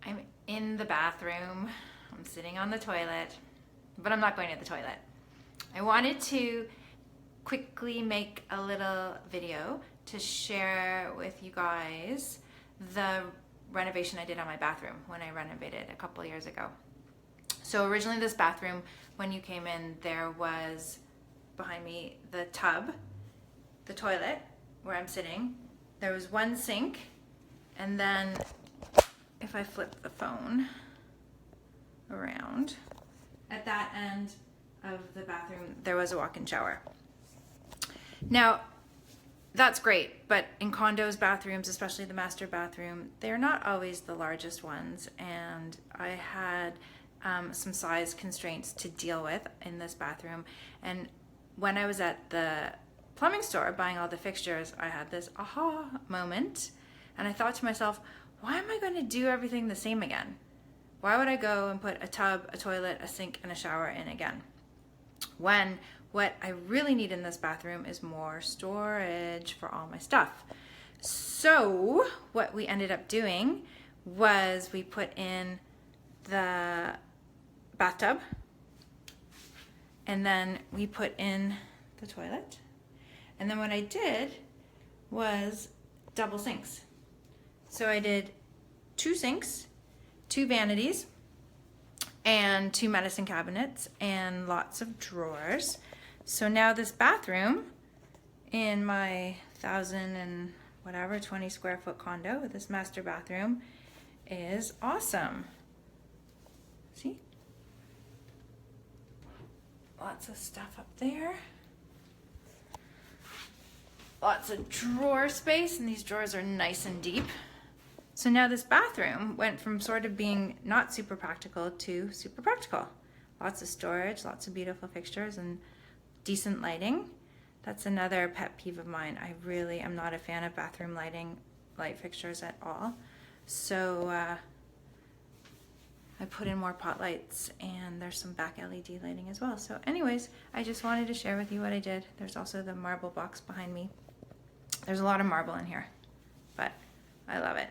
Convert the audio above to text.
I'm in the bathroom. I'm sitting on the toilet, but I'm not going to the toilet. I wanted to quickly make a little video to share with you guys the renovation I did on my bathroom when I renovated a couple years ago. So originally this bathroom, when you came in, there was behind me the tub, the toilet where I'm sitting. There was one sink, and then if I flip the phone around, at that end of the bathroom there was a walk-in shower. Now that's great, but in condos bathrooms, especially the master bathroom, they're not always the largest ones, and I had some size constraints to deal with in this bathroom. And when I was at the plumbing store buying all the fixtures, I had this aha moment, and I thought to myself, why am I going to do everything the same again? Why would I go and put a tub, a toilet, a sink, and a shower in again, when what I really need in this bathroom is more storage for all my stuff? So what we ended up doing was we put in the bathtub, and then we put in the toilet, and then what I did was double sinks. So I did 2 sinks, 2 vanities, and 2 medicine cabinets, and lots of drawers. So now this bathroom in my 20 square foot condo, this master bathroom, is awesome. See? Lots of stuff up there. Lots of drawer space, and these drawers are nice and deep. So now this bathroom went from sort of being not super practical to super practical. Lots of storage, lots of beautiful fixtures, and decent lighting. That's another pet peeve of mine. I really am not a fan of bathroom light fixtures at all. So I put in more pot lights, and there's some back LED lighting as well. So anyways, I just wanted to share with you what I did. There's also the marble box behind me. There's a lot of marble in here, but I love it.